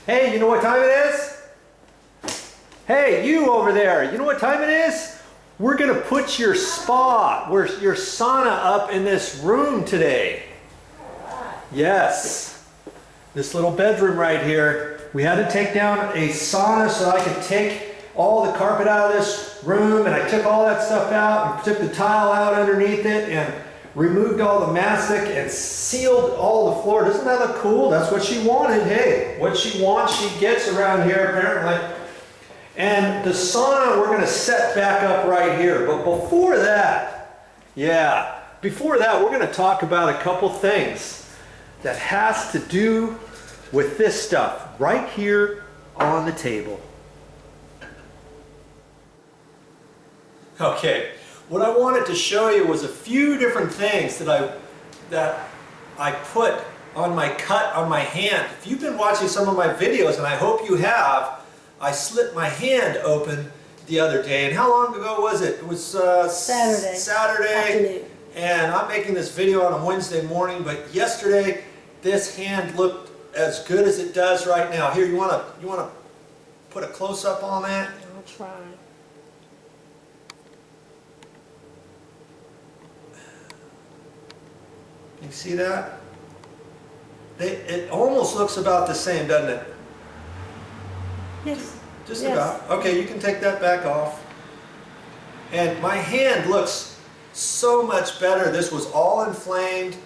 Hey, you know what time it is? Hey, you over there, you know what time it is? We're gonna put your spa, your sauna up in this room today. Yes, this little bedroom right here. We had to take down a sauna so I could take all the carpet out of this room, and I took all that stuff out and took the tile out underneath it and removed all the mastic and sealed all the floor. Doesn't that look cool? That's what she wanted. Hey, what she wants, she gets around here apparently. And the sauna we're gonna set back up right here. But before that, we're gonna talk about a couple things that has to do with this stuff right here on the table. Okay, what I wanted to show you was a few different things that I put on my cut on my hand. If you've been watching some of my videos, and I hope you have, I slit my hand open the other day. And how long ago was it? It was Saturday afternoon. And I'm making this video on a Wednesday morning, but yesterday this hand looked as good as it does right now. Here, you wanna put a close-up on that? I'll try. You see that? It almost looks about the same, doesn't it? Yes. Just yes. about. Okay, you can take that back off. And my hand looks so much better. This was all inflamed,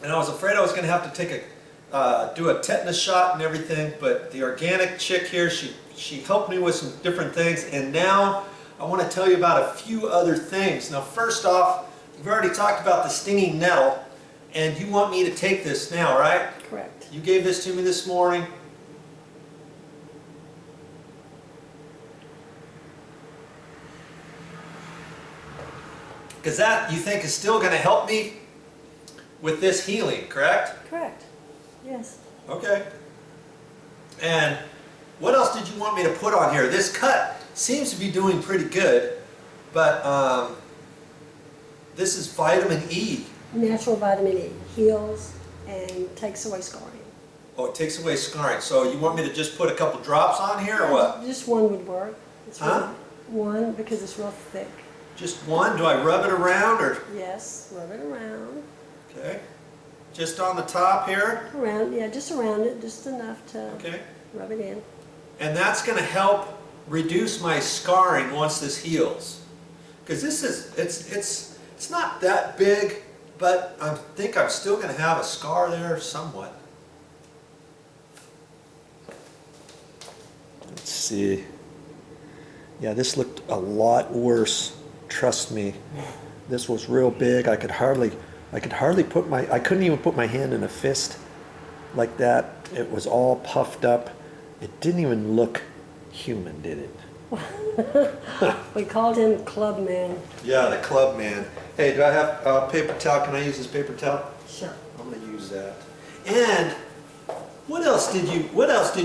and I was afraid I was going to have to take do a tetanus shot and everything. But the organic chick here, she helped me with some different things, and now I want to tell you about a few other things. Now, first off, we've already talked about the stinging nettle, and you want me to take this now, right? Correct. You gave this to me this morning. Because that, you think, is still going to help me with this healing, correct? Correct. Yes. Okay. And what else did you want me to put on here? This cut seems to be doing pretty good, but this is vitamin E. Natural vitamin E. Heals and takes away scarring. Oh, it takes away scarring. So you want me to just put a couple drops on here, or what? Just one would work. It's Huh? One, because it's real thick. Just one? Do I rub it around, or? Yes, rub it around. Okay. Just on the top here? Around, yeah, just around it, just enough to Okay. rub it in. And that's going to help reduce my scarring once this heals. Because this is, it's not that big, but I think I'm still going to have a scar there somewhat. Let's see. Yeah, this looked a lot worse. Trust me. This was real big. I could hardly put I couldn't even put my hand in a fist like that. It was all puffed up. It didn't even look human, did it? We called him Clubman. Yeah, the clubman. Hey, do I have paper towel? Can I use this paper towel? Sure. I'm gonna use that. And what else did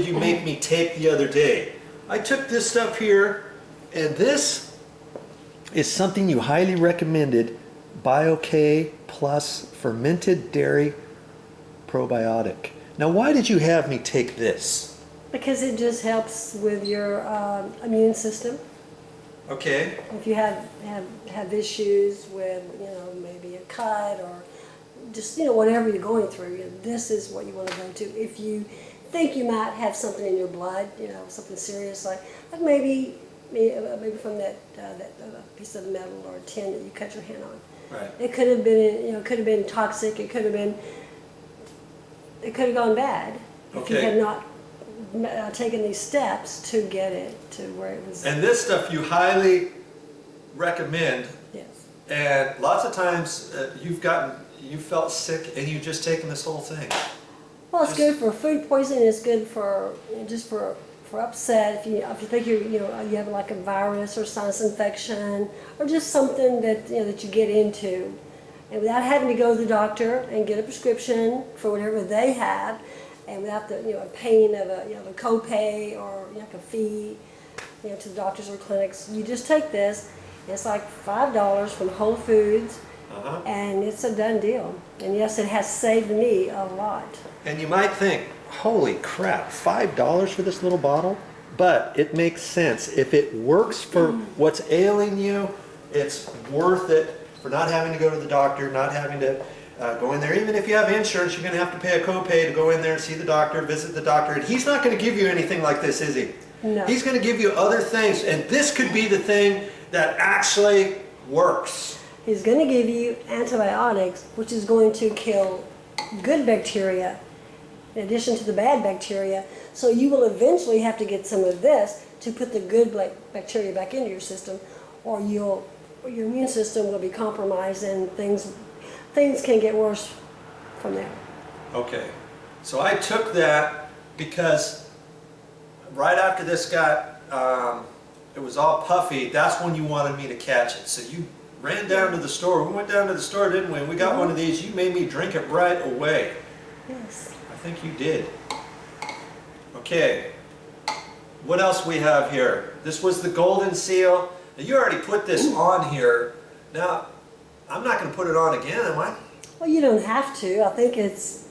you make me take the other day? I took this stuff here, and this is something you highly recommended, BioK Plus Fermented Dairy Probiotic. Now, why did you have me take this? Because it just helps with your immune system. Okay. If you have issues with, maybe a cut or just, whatever you're going through, this is what you want to go to. If you think you might have something in your blood, something serious, like maybe from that piece of metal or tin that you cut your hand on. Right. It could have been toxic. It could have gone bad if you had not taken these steps to get it to where it was. And this stuff you highly recommend. Yes. And lots of times you felt sick and you've just taken this whole thing. Well, it's good for food poisoning. It's good for just for upset. If you think you have like a virus or sinus infection or just something that that you get into, and without having to go to the doctor and get a prescription for whatever they have, and without the pain of a copay or like a fee to the doctors or clinics, you just take this. And it's like $5 from Whole Foods. And it's a done deal. And yes, it has saved me a lot. And you might think, holy crap, $5 for this little bottle? But it makes sense. If it works for what's ailing you, it's worth it for not having to go to the doctor, not having to go in there. Even if you have insurance, you're going to have to pay a copay to go in there and see the doctor, visit the doctor. And he's not going to give you anything like this, is he? No. He's going to give you other things. And this could be the thing that actually works. He's going to give you antibiotics, which is going to kill good bacteria in addition to the bad bacteria. So you will eventually have to get some of this to put the good bacteria back into your system, or your immune system will be compromised and things can get worse from there. Okay, so I took that because right after this got, it was all puffy, that's when you wanted me to catch it. So you ran down to the store. We went down to the store, didn't we? And we got one of these. You made me drink it right away. Yes. I think you did. Okay, what else we have here? This was the Goldenseal. Now, you already put this on here. Now, I'm not going to put it on again, am I? Well, you don't have to. I think it's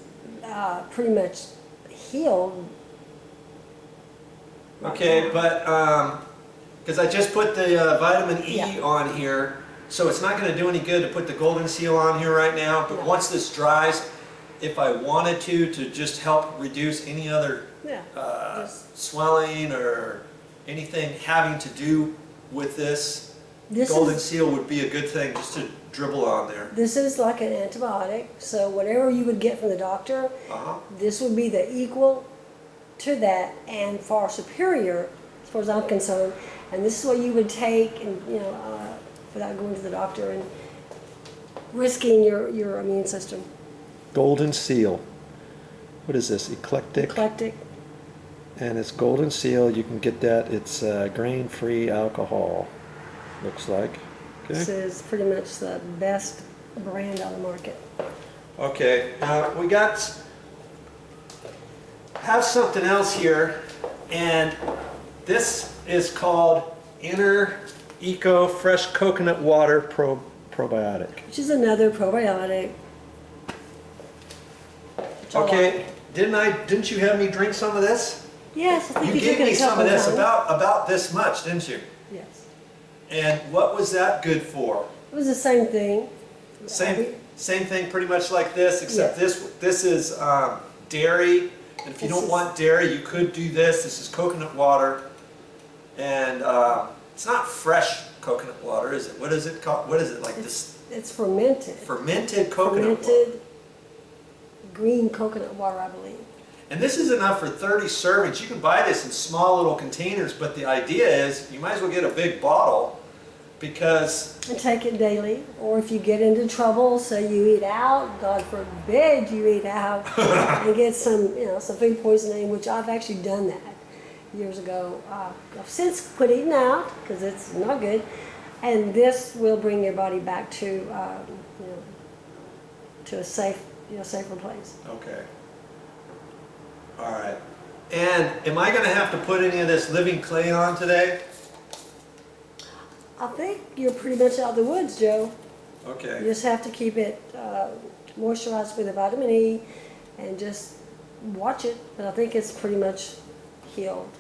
pretty much healed. Okay, but because I just put the vitamin E on here, so it's not going to do any good to put the Goldenseal on here right now. But once this dries, if I wanted to just help reduce any other swelling or anything having to do with this Goldenseal would be a good thing just to dribble on there. This is like an antibiotic, so whatever you would get from the doctor, this would be the equal to that and far superior as far as I'm concerned. And this is what you would take, and without going to the doctor and risking your immune system. Goldenseal. What is this? Eclectic. And it's Goldenseal. You can get that. It's grain-free alcohol. Looks like. Okay. This is pretty much the best brand on the market. Okay. We have something else here, and this is called Innereko Fresh Coconut Water Probiotic. Which is another probiotic. Okay, didn't you have me drink some of this? Yes, I think You gave took it me a some couple of this, times. about this much, didn't you? Yes. And what was that good for? It was the same thing. Same thing, pretty much like this, except this is dairy. And if you don't want dairy, you could do this. This is coconut water, and it's not fresh coconut water, is it? What is it called? What is it like? It's fermented. Fermented coconut water. Green coconut water, I believe. And this is enough for 30 servings. You can buy this in small little containers, but the idea is you might as well get a big bottle because... And take it daily. Or if you get into trouble, so you eat out, God forbid you eat out, and get some food poisoning, which I've actually done that years ago. I've since quit eating out because it's not good. And this will bring your body back to, to a safer place. Okay. All right. And am I going to have to put any of this living clay on today? I think you're pretty much out of the woods, Joe. Okay. You just have to keep it moisturized with the vitamin E and just watch it. But I think it's pretty much healed.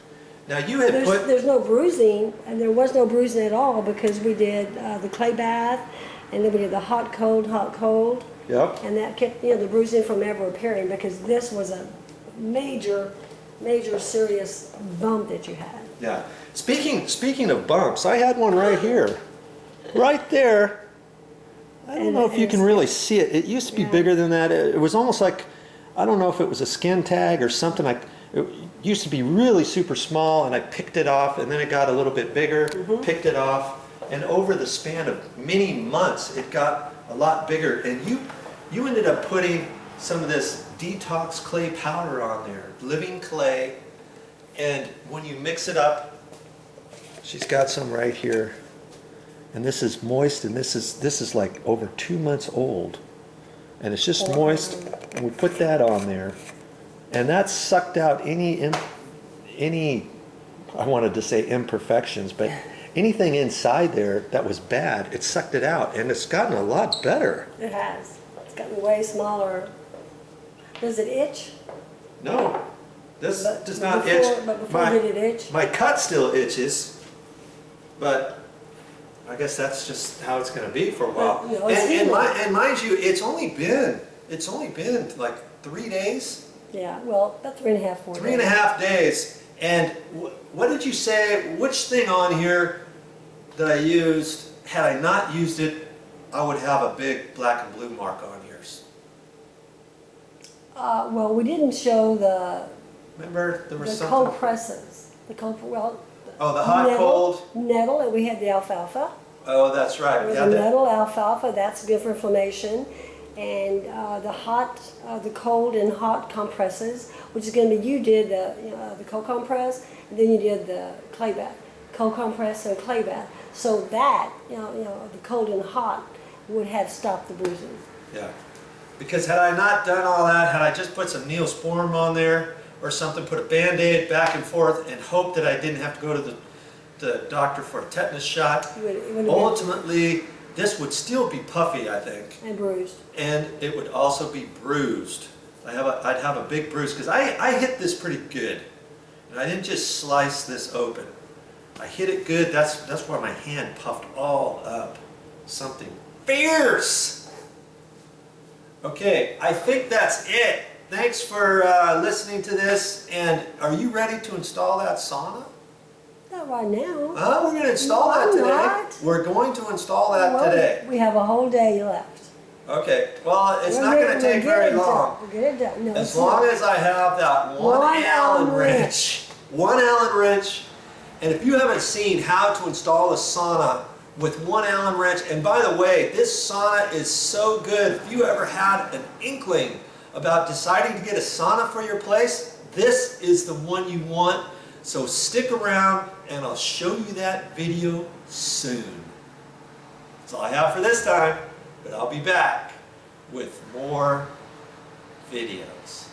Now you had There's no bruising, and there was no bruising at all because we did the clay bath, and then we did the hot, cold. Yep. And that kept the bruising from ever appearing because this was a major, serious bump that you had. Yeah. Speaking of bumps, I had one right here. Right there. I don't know if you can really see it. It used to be bigger than that. It was almost like, I don't know if it was a skin tag or something. It used to be really super small, and I picked it off, and then it got a little bit bigger, picked it off, and over the span of many months, it got a lot bigger. And you ended up putting some of this detox clay powder on there, living clay, and when you mix it up, she's got some right here, and this is moist, and this is like over 2 months old, and it's just moist, and we put that on there, and that sucked out any I wanted to say imperfections, but anything inside there that was bad, it sucked it out, and it's gotten a lot better. It has. It's gotten way smaller. Does it itch? No, This But does not before- itch. but before did it itch? My cut still itches, but I guess that's just how it's going to be for a while. But, you know, it's healing. And mind you, it's only been like 3 days. Yeah, well, about 3.5, 4 days. 3.5 days. And what did you say? Which thing on here that I used, had I not used it, I would have a big black and blue mark on yours? Well, we didn't show the Remember, there was the something. cold presses. The cold, well. Oh, the hot, cold. Nettle, and we had the alfalfa. Oh, that's right. The Yeah, that- nettle alfalfa, that's good for inflammation. And the cold and hot compresses, which is going to be, you did the cold compress, and then you did the clay bath. Cold compress and clay bath. So that, the cold and hot would have stopped the bruising. Yeah. Because had I not done all that, had I just put some Neosporin on there or something, put a Band-Aid back and forth and hoped that I didn't have to go to the doctor for a tetanus shot, It would have ultimately this would still be puffy, I think. been, and bruised. And it would also be bruised. I'd have a big bruise because I hit this pretty good. And I didn't just slice this open. I hit it good. That's why my hand puffed all up. Something fierce. Okay, I think that's it. Thanks for listening to this. And are you ready to install that sauna? Not right now. We're going to install No, that I'm today. not. We're going to install that Well, today. We have a whole day left. Okay, well, it's We'll not get- going to we'll take get very it done. long. We'll get it done. No, As it's long not. as I have that one One Allen Allen wrench. One Allen wrench. And if you haven't seen how to install a sauna with one Allen wrench, and by the way, this sauna is so good. If you ever had an inkling about deciding to get a sauna for your place, this is the one you want. So stick around and I'll show you that video soon. That's all I have for this time, but I'll be back with more videos.